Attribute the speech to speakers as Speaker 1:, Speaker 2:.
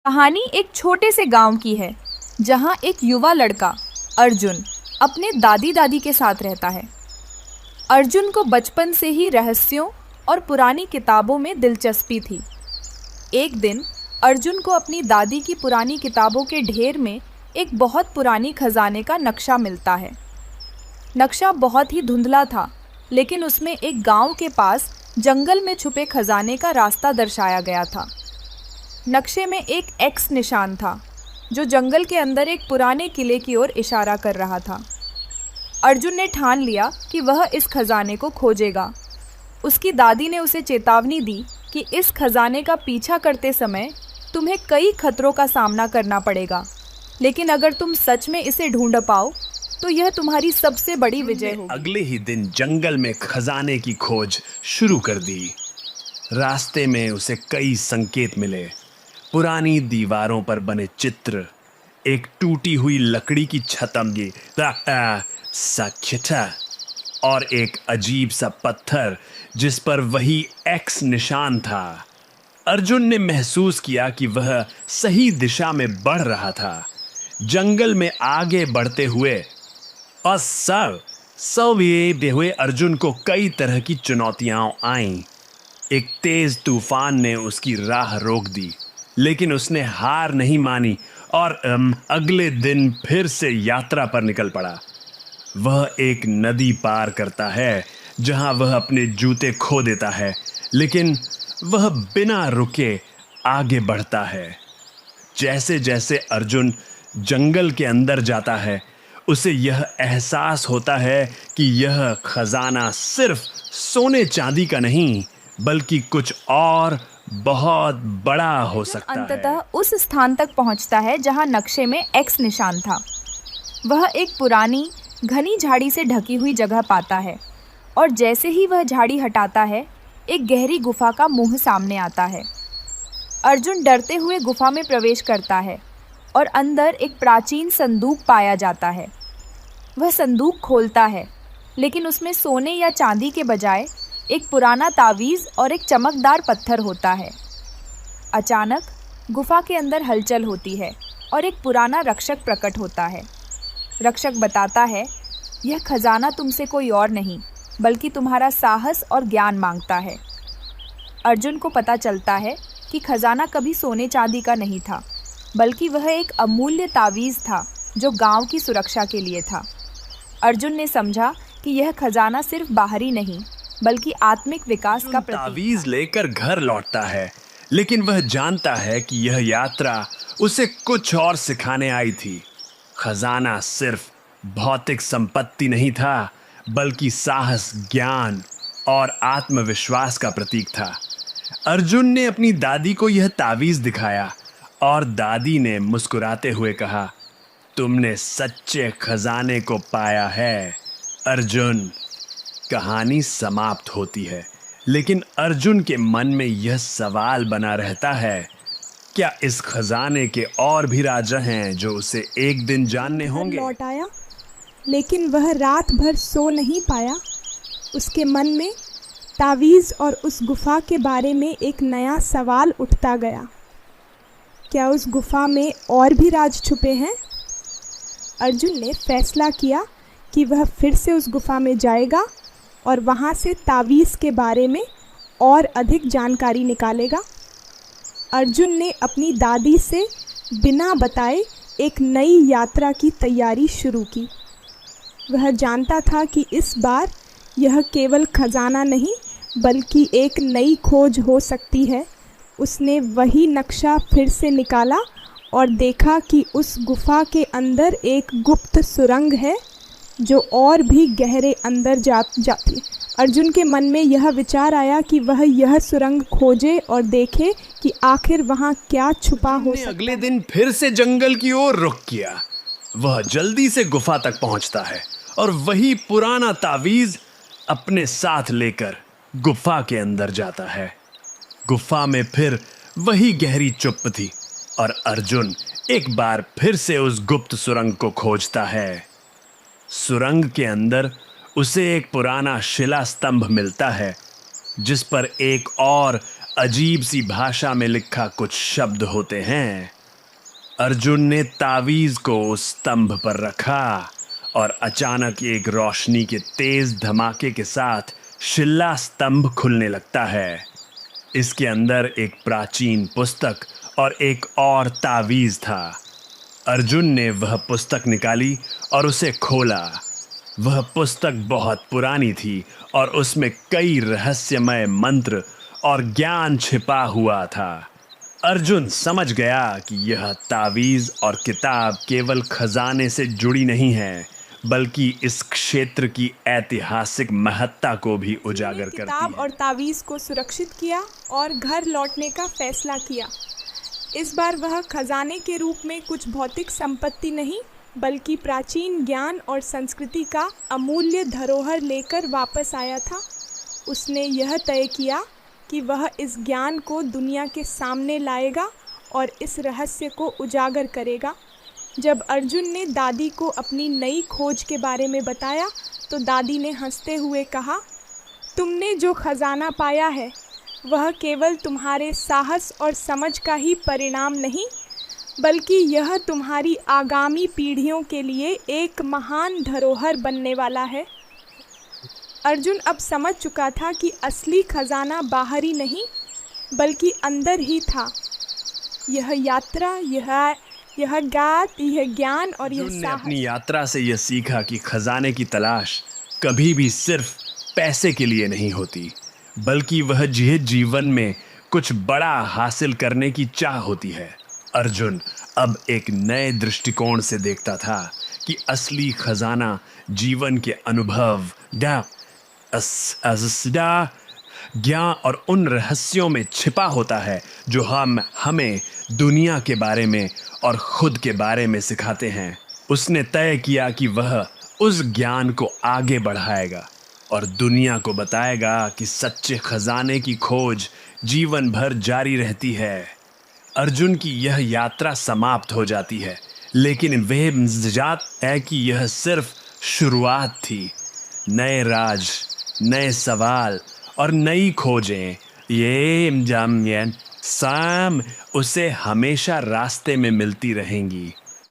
Speaker 1: कहानी एक छोटे से गांव की है जहां एक युवा लड़का अर्जुन अपने दादी दादी के साथ रहता है। अर्जुन को बचपन से ही रहस्यों और पुरानी किताबों में दिलचस्पी थी। एक दिन अर्जुन को अपनी दादी की पुरानी किताबों के ढेर में एक बहुत पुरानी खजाने का नक्शा मिलता है। नक्शा बहुत ही धुंधला था, लेकिन उसमें एक गांव के पास जंगल में छुपे खजाने का रास्ता दर्शाया गया था। नक्शे में एक एक्स निशान था जो जंगल के अंदर एक पुराने किले की ओर इशारा कर रहा था। अर्जुन ने ठान लिया कि वह इस खजाने को खोजेगा। उसकी दादी ने उसे चेतावनी दी कि इस खजाने का पीछा करते समय तुम्हें कई खतरों का सामना करना पड़ेगा, लेकिन अगर तुम सच में इसे ढूंढ पाओ तो यह तुम्हारी सबसे बड़ी विजय होगी।
Speaker 2: अगले ही दिन जंगल में खजाने की खोज शुरू कर दी। रास्ते में उसे कई संकेत मिले। पुरानी दीवारों पर बने चित्र, एक टूटी हुई लकड़ी की छतंगी साक्षता और एक अजीब सा पत्थर जिस पर वही एक्स निशान था। अर्जुन ने महसूस किया कि वह सही दिशा में बढ़ रहा था। जंगल में आगे बढ़ते हुए और सवेरे हुए अर्जुन को कई तरह की चुनौतियां आईं। एक तेज तूफान ने उसकी राह रोक दी, लेकिन उसने हार नहीं मानी और अगले दिन फिर से यात्रा पर निकल पड़ा। वह एक नदी पार करता है जहां वह अपने जूते खो देता है, लेकिन वह बिना रुके आगे बढ़ता है। जैसे जैसे अर्जुन जंगल के अंदर जाता है, उसे यह एहसास होता है कि यह खजाना सिर्फ सोने चांदी का नहीं, बल्कि कुछ और बहुत बड़ा हो सकता है।
Speaker 1: अंततः उस स्थान तक पहुंचता है जहां नक्शे में एक्स निशान था। वह एक पुरानी घनी झाड़ी से ढकी हुई जगह पाता है, और जैसे ही वह झाड़ी हटाता है, एक गहरी गुफा का मुंह सामने आता है। अर्जुन डरते हुए गुफा में प्रवेश करता है और अंदर एक प्राचीन संदूक पाया जाता है। वह संदूक खोलता है, लेकिन उसमें सोने या चांदी के बजाय एक पुराना तावीज़ और एक चमकदार पत्थर होता है। अचानक गुफा के अंदर हलचल होती है और एक पुराना रक्षक प्रकट होता है। रक्षक बताता है, यह खजाना तुमसे कोई और नहीं, बल्कि तुम्हारा साहस और ज्ञान मांगता है। अर्जुन को पता चलता है कि खजाना कभी सोने चांदी का नहीं था, बल्कि वह एक अमूल्य तावीज़ था जो गांव की सुरक्षा के लिए था। अर्जुन ने समझा कि यह खजाना सिर्फ बाहरी नहीं, बल्कि आत्मिक विकास का प्रतीक।
Speaker 2: तावीज लेकर घर लौटता है, लेकिन वह जानता है कि यह यात्रा उसे कुछ और सिखाने आई थी। खजाना सिर्फ भौतिक संपत्ति नहीं था, बल्कि साहस, ज्ञान और आत्मविश्वास का प्रतीक था। अर्जुन ने अपनी दादी को यह तावीज दिखाया और दादी ने मुस्कुराते हुए कहा, तुमने सच्चे खजाने को पाया है अर्जुन। कहानी समाप्त होती है, लेकिन अर्जुन के मन में यह सवाल बना रहता है, क्या इस खजाने के और भी राज हैं जो उसे एक दिन जानने होंगे।
Speaker 3: लौट आया, लेकिन वह रात भर सो नहीं पाया। उसके मन में तावीज़ और उस गुफा के बारे में एक नया सवाल उठता गया। क्या उस गुफा में और भी राज छुपे हैं? अर्जुन ने फैसला किया कि वह फिर से उस गुफा में जाएगा और वहाँ से तावीज़ के बारे में और अधिक जानकारी निकालेगा। अर्जुन ने अपनी दादी से बिना बताए एक नई यात्रा की तैयारी शुरू की। वह जानता था कि इस बार यह केवल खजाना नहीं, बल्कि एक नई खोज हो सकती है। उसने वही नक्शा फिर से निकाला और देखा कि उस गुफा के अंदर एक गुप्त सुरंग है जो और भी गहरे अंदर जाती। अर्जुन के मन में यह विचार आया कि वह यह सुरंग खोजे और देखे कि आखिर वहाँ क्या छुपा हो सकता है।
Speaker 2: अगले दिन फिर से जंगल की ओर रुख किया। वह जल्दी से गुफा तक पहुंचता है और वही पुराना तावीज अपने साथ लेकर गुफा के अंदर जाता है। गुफा में फिर वही गहरी चुप्प थी और अर्जुन एक बार फिर से उस गुप्त सुरंग को खोजता है। सुरंग के अंदर उसे एक पुराना शिला स्तंभ मिलता है, जिस पर एक और अजीब सी भाषा में लिखा कुछ शब्द होते हैं। अर्जुन ने तावीज को उस स्तंभ पर रखा और अचानक एक रोशनी के तेज धमाके के साथ शिला स्तंभ खुलने लगता है। इसके अंदर एक प्राचीन पुस्तक और एक और तावीज था। अर्जुन ने वह पुस्तक निकाली और उसे खोला। वह पुस्तक बहुत पुरानी थी और उसमें कई रहस्यमय मंत्र और ज्ञान छिपा हुआ था। अर्जुन समझ गया कि यह तावीज और किताब केवल खजाने से जुड़ी नहीं है, बल्कि इस क्षेत्र की ऐतिहासिक महत्ता को भी उजागर करती है।
Speaker 3: किताब और तावीज को सुरक्षित किया और घर लौटने का फैसला किया। इस बार वह खजाने के रूप में कुछ भौतिक संपत्ति नहीं, बल्कि प्राचीन ज्ञान और संस्कृति का अमूल्य धरोहर लेकर वापस आया था। उसने यह तय किया कि वह इस ज्ञान को दुनिया के सामने लाएगा और इस रहस्य को उजागर करेगा। जब अर्जुन ने दादी को अपनी नई खोज के बारे में बताया तो दादी ने हंसते हुए कहा, तुमने जो खजाना पाया है वह केवल तुम्हारे साहस और समझ का ही परिणाम नहीं, बल्कि यह तुम्हारी आगामी पीढ़ियों के लिए एक महान धरोहर बनने वाला है। अर्जुन अब समझ चुका था कि असली खजाना बाहरी नहीं, बल्कि अंदर ही था। यह यात्रा, यह ज्ञान और यह
Speaker 2: अर्जुन ने
Speaker 3: साहस।
Speaker 2: अपनी यात्रा से यह सीखा कि खजाने की तलाश कभी भी सिर्फ पैसे के लिए नहीं होती, बल्कि वह जीवन में कुछ बड़ा हासिल करने की चाह होती है। अर्जुन अब एक नए दृष्टिकोण से देखता था कि असली खजाना जीवन के अनुभव, ज्ञान और उन रहस्यों में छिपा होता है जो हमें दुनिया के बारे में और खुद के बारे में सिखाते हैं। उसने तय किया कि वह उस ज्ञान को आगे बढ़ाएगा और दुनिया को बताएगा कि सच्चे खजाने की खोज जीवन भर जारी रहती है। अर्जुन की यह यात्रा समाप्त हो जाती है, लेकिन वह जात है कि यह सिर्फ शुरुआत थी। नए राज, नए सवाल और नई खोजें ये साम उसे हमेशा रास्ते में मिलती रहेंगी।